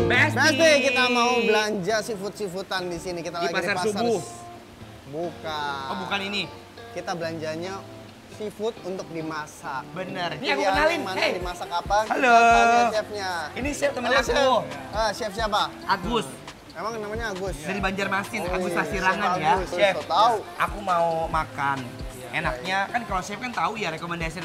Besti, kita mau belanja seafood-seafoodan di sini. Kita Di lagi pasar di pasar subuh. Bukan. Oh, bukan ini. Kita belanjanya seafood untuk dimasak. Bener. Ini aku Pilihan kenalin. Mana Hey. dimasak apa? Halo. Kita tanya chefnya. Ini chef temen Halo, aku. chef. Ah, chef siapa? Agus. Emang namanya Agus? Dari Banjarmasin, Oh, Agus iya, Sasirangan Chef ya. Agus, Chef, so tahu. aku mau makan. Enaknya kan kalau chef kan tahu ya rekomendasi.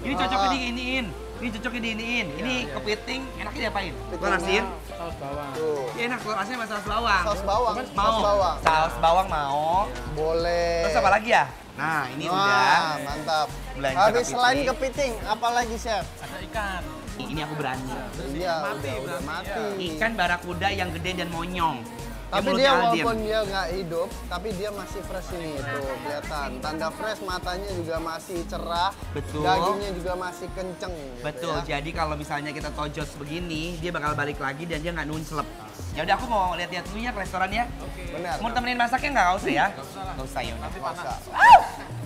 Ini cocoknya diiniin. Ini cocoknya diiniin. Ini kepiting, enaknya diapain? Telur asin. Saus bawang. Tuh. Ya enak telur asin sama saus bawang. Saus bawang. Mau. Saus bawang. Saus bawang mau. Boleh. Terus apa lagi ya? Nah, ini Wah, udah. mantap. Belanja Habis kepiting. selain kepiting, apa lagi chef? Ada ikan. Ini aku berani. Iya, udah mati. Ikan barakuda yang gede dan monyong. Tapi Yang dia mulutnya aldiem. walaupun dia nggak hidup, tapi dia masih fresh ini tuh kelihatan. Tanda fresh, matanya juga masih cerah, Betul. dagingnya juga masih kenceng. Gitu Betul, ya. jadi kalau misalnya kita tojos begini, dia bakal balik lagi dan dia nggak nuncelep. Ya udah aku mau lihat-lihat dulu ya ke restoran ya. Benar. Mau temenin masaknya nggak usah ya? Nggak usah ya udah. Masa.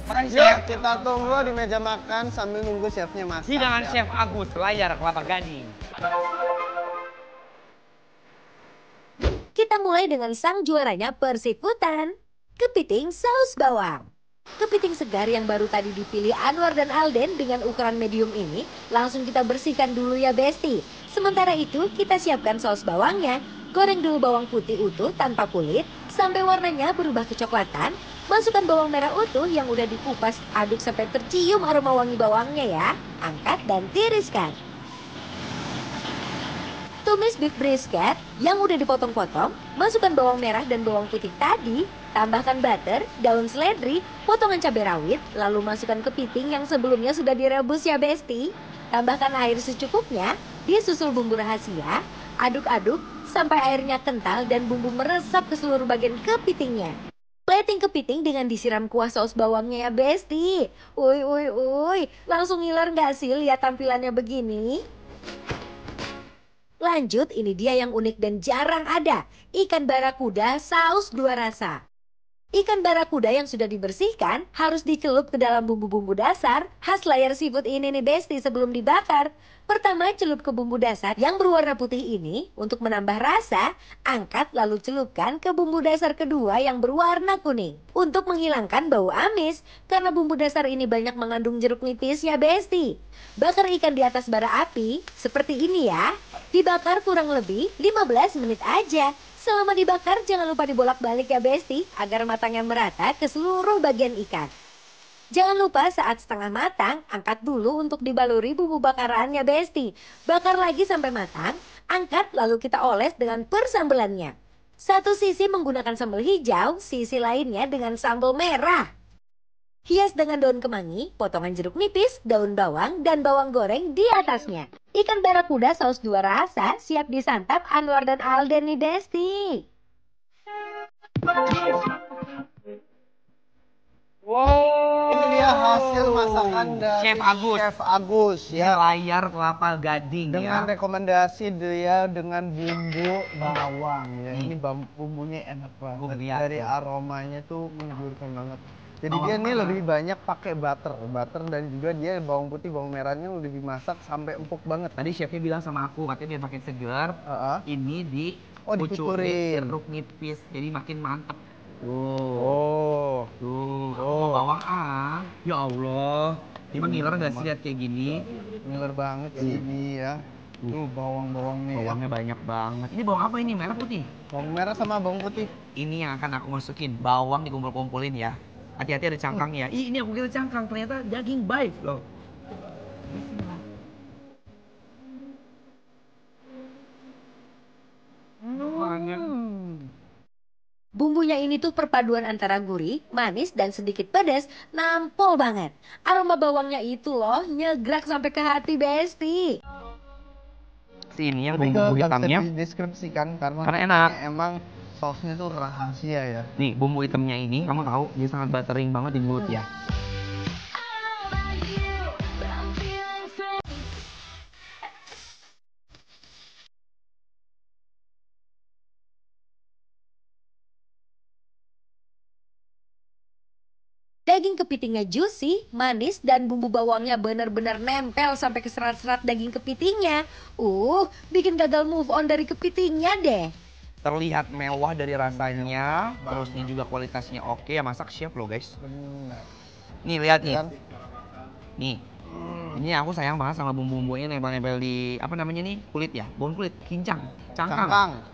Makan Yuk, chef. kita tunggu di meja makan sambil nunggu chefnya masak. Hidangan ya. Chef Agus, layar Kelapa Gading. Kita mulai dengan sang juaranya Persiputan, kepiting saus bawang. Kepiting segar yang baru tadi dipilih Anwar dan Alden dengan ukuran medium ini langsung kita bersihkan dulu ya Besti. Sementara itu kita siapkan saus bawangnya. Goreng dulu bawang putih utuh tanpa kulit sampai warnanya berubah kecoklatan. Masukkan bawang merah utuh yang udah dikupas, aduk sampai tercium aroma wangi bawangnya ya. Angkat dan tiriskan. Tumis beef brisket yang udah dipotong-potong, masukkan bawang merah dan bawang putih tadi, tambahkan butter, daun seledri, potongan cabai rawit, lalu masukkan kepiting yang sebelumnya sudah direbus ya Besti. Tambahkan air secukupnya, disusul bumbu rahasia, aduk-aduk sampai airnya kental dan bumbu meresap ke seluruh bagian kepitingnya. Plating kepiting dengan disiram kuah saus bawangnya ya Besti. Uy, langsung ngiler nggak sih lihat tampilannya begini? Lanjut, ini dia yang unik dan jarang ada. Ikan barakuda saus dua rasa. Ikan barakuda yang sudah dibersihkan harus dicelup ke dalam bumbu-bumbu dasar khas layar seafood ini nih Besti sebelum dibakar. Pertama celup ke bumbu dasar yang berwarna putih ini untuk menambah rasa. Angkat lalu celupkan ke bumbu dasar kedua yang berwarna kuning. Untuk menghilangkan bau amis karena bumbu dasar ini banyak mengandung jeruk nipis ya Besti. Bakar ikan di atas bara api seperti ini ya. Dibakar kurang lebih 15 menit aja. Selama dibakar jangan lupa dibolak-balik ya Besti agar matangnya merata ke seluruh bagian ikan. Jangan lupa saat setengah matang, angkat dulu untuk dibaluri bumbu bakarannya Besti. Bakar lagi sampai matang, angkat lalu kita oles dengan persambelannya. Satu sisi menggunakan sambal hijau, sisi lainnya dengan sambal merah. Hias dengan daun kemangi, potongan jeruk nipis, daun bawang, dan bawang goreng di atasnya. Ikan barakuda saus dua rasa siap disantap Anwar dan Alden nih Besti. Wow. Ini dia hasil masakan dari Chef Agus. Chef Agus Ya ya. layar Kelapa Gading Dengan ya. rekomendasi dia dengan bumbu bawang ya. Ini bumbunya enak banget. lihat Dari tuh. aromanya tuh menggurkan banget. Jadi dia ini lebih banyak pakai butter dan juga dia bawang putih, bawang merahnya udah dimasak sampai empuk banget. Tadi chefnya bilang sama aku, katanya dia pakai segar. Heeh. Ini di Oh, dicucurin. jeruk nipis, jadi makin mantap. Oh. Tuh, Oh. bawang ya Allah. Ini mah ngiler nggak sih lihat kayak gini? Ngiler banget sih ini ya. Tuh bawang-bawangnya ya. Bawangnya banyak banget. Ini bawang apa ini? Merah putih? Bawang merah sama bawang putih. Ini yang akan aku masukin. Bawang dikumpul-kumpulin ya. Hati-hati ada cangkangnya. Ih, ini aku kira cangkang, ternyata daging baik loh. Bumbunya ini tuh perpaduan antara gurih, manis, dan sedikit pedas, nampol banget. Aroma bawangnya itu loh, nyegrak sampai ke hati Besti. Ini yang Tapi bumbu nggak bisa hitamnya. dideskripsikan karena enak. emang sausnya tuh rahasia ya. Nih, bumbu hitamnya ini kamu tahu dia sangat buttering banget di mulut ya. Daging Daging kepitingnya juicy, manis, dan bumbu bawangnya benar-benar nempel sampai ke serat-serat daging kepitingnya. Bikin gagal move on dari kepitingnya deh. Terlihat mewah dari rasanya, terus ini juga kualitasnya oke ya, masak chef loh guys. Benar. Nih lihat nih. Kan? Nih. Ini aku sayang banget sama bumbu-bumbunya nempel-nempel di apa namanya nih? Kulit ya, bukan kulit, cangkang.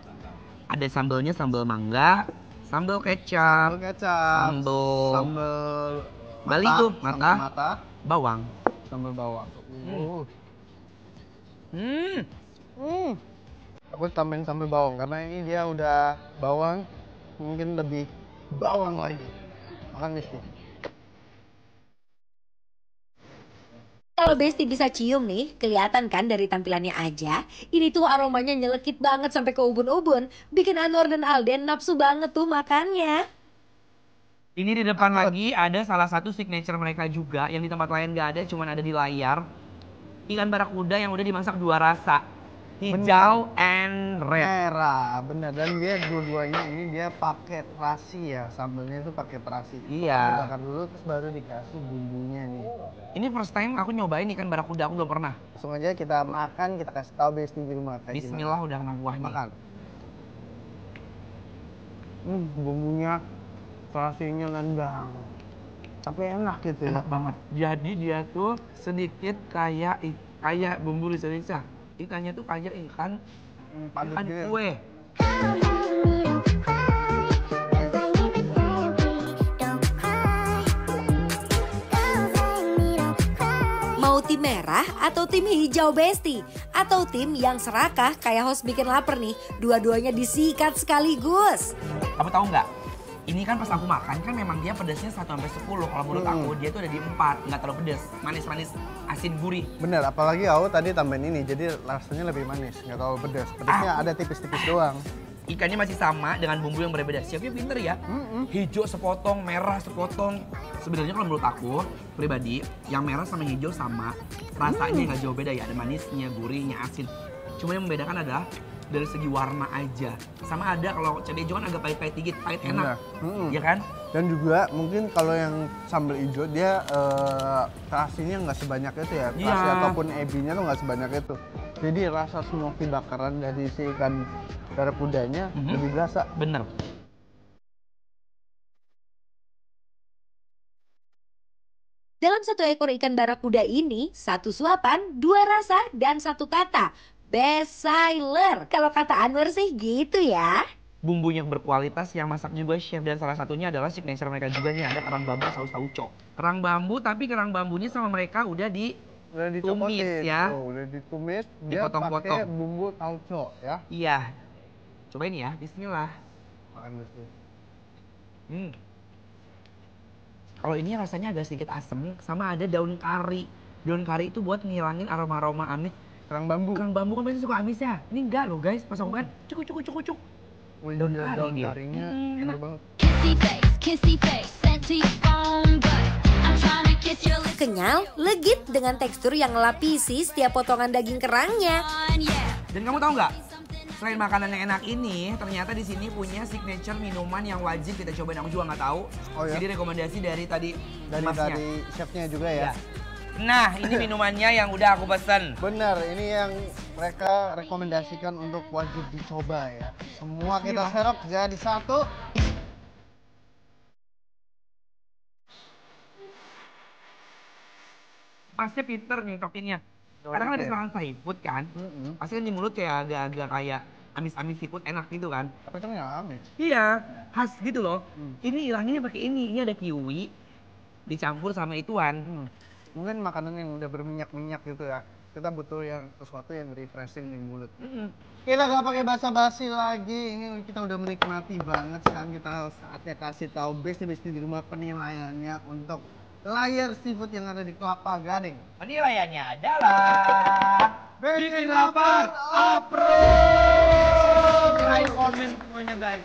Ada sambelnya, sambal mangga, sambal kecap, sambal Bali tuh, mata, bawang. Sambal bawang. Aku tambahin sambal bawang karena ini dia udah bawang, mungkin lebih bawang lagi. Makan Besti. Kalau Besti bisa cium nih, kelihatan kan dari tampilannya aja. Ini tuh aromanya nyelekit banget sampai ke ubun-ubun. Bikin Anwar dan Alden nafsu banget tuh makannya. Ini di depan lagi ada salah satu signature mereka juga yang di tempat lain nggak ada, cuman ada di layar. Ikan barakuda yang udah dimasak 2 rasa. Hijau and red. Merah, bener. Dan dia dua-duanya ini dia pakai terasi ya, sambelnya itu pakai terasi. Iya. Bakar dulu terus baru dikasih bumbunya nih. Ini first time aku nyobain ikan barakuda, aku belum pernah. Langsung aja kita makan, kita kasih tahu Besti di rumah kayak Bismillah udah kena kuah nih. Makan. Bumbunya, terasinya nendang. Tapi enak gitu ya. Enak banget. Jadi dia tuh sedikit kayak bumbu rica-rica. Ikannya tuh kayak ikan Padat kue. Mau tim merah atau tim hijau Besti? Atau tim yang serakah kayak host bikin lapar nih? Dua-duanya disikat sekaligus. Kamu tahu nggak? Ini kan pas aku makan kan memang dia pedasnya 1 sampai 10. Kalau menurut aku dia tuh ada di 4, nggak terlalu pedas. Manis-manis, asin gurih. Bener, apalagi aku tadi tambahin ini, jadi rasanya lebih manis, nggak terlalu pedas. Pedasnya ada tipis-tipis doang. Ikannya masih sama dengan bumbu yang berbeda. Chefnya pinter ya. Hijau sepotong, merah sepotong. Sebenarnya kalau menurut aku pribadi, yang merah sama hijau sama. Rasanya nggak jauh beda ya. Ada manisnya, gurihnya, asin. Cuma yang membedakan adalah dari segi warna aja. Sama ada kalau cabai hijau kan agak pahit-pahit dikit, pahit enak. Iya kan? Dan juga mungkin kalau yang sambal hijau dia terasinya nggak sebanyak itu ya. Terasi ataupun ebinya tuh nggak sebanyak itu. Jadi rasa smoky bakaran dari si ikan barakudanya lebih berasa. Bener. Dalam satu ekor ikan barakuda ini, 1 suapan, 2 rasa, dan 1 kata. Best seller. Kalau kata Anwar sih gitu ya. Bumbu yang berkualitas yang masak juga chef, dan salah satunya adalah signature mereka juga nih, ada kerang bambu saus tauco. Kerang bambu, tapi kerang bambunya sama mereka udah ditumis ya. Udah ditumis, dia Dipotong-potong. pakai bumbu tauco ya. Iya. Cobain ya, bismillah. Makan Besti. Kalau ini rasanya agak sedikit asem, sama ada daun kari. Daun kari itu buat ngilangin aroma-aroma amis. Kerang bambu. Kerang bambu kan biasanya suka amis ya. Ini enggak loh guys, pas aku makan cuk. Daun kari Daun dia. karinya enak banget. Kissy face, sexy phone, but I'm trying to kiss your lips Kenyal, legit dengan tekstur yang melapisi setiap potongan daging kerangnya. on, yeah. Dan kamu tahu nggak? Selain makanan yang enak ini, ternyata di sini punya signature minuman yang wajib kita cobain. Aku juga nggak tahu. Oh, ya? Jadi rekomendasi dari tadi masnya. Dari chefnya juga ya. Ya. Nah, ini minumannya yang udah aku pesen. Benar, ini yang mereka rekomendasikan untuk wajib dicoba ya. Semua kita serok jadi satu. Masnya pinter nih toppingnya. Kadang kan ada serangan seafood kan. Pasti kan di mulut kayak agak-agak kayak amis-amis seafood enak gitu kan. Tapi kan nggak amis. Iya, khas gitu loh. Ini ilanginnya pakai ini. Ini ada kiwi dicampur sama ituan. Mungkin makanan yang udah berminyak-minyak gitu ya. Kita butuh yang sesuatu yang refreshing di mulut. Kita nggak pakai basa-basi lagi. Ini kita udah menikmati banget. Sekarang kita saatnya kasih tahu Besti di rumah penilaiannya untuk layar seafood yang ada di Kelapa Gading. Penilaiannya adalah Bikin lapar, approve! like, comment semuanya guys.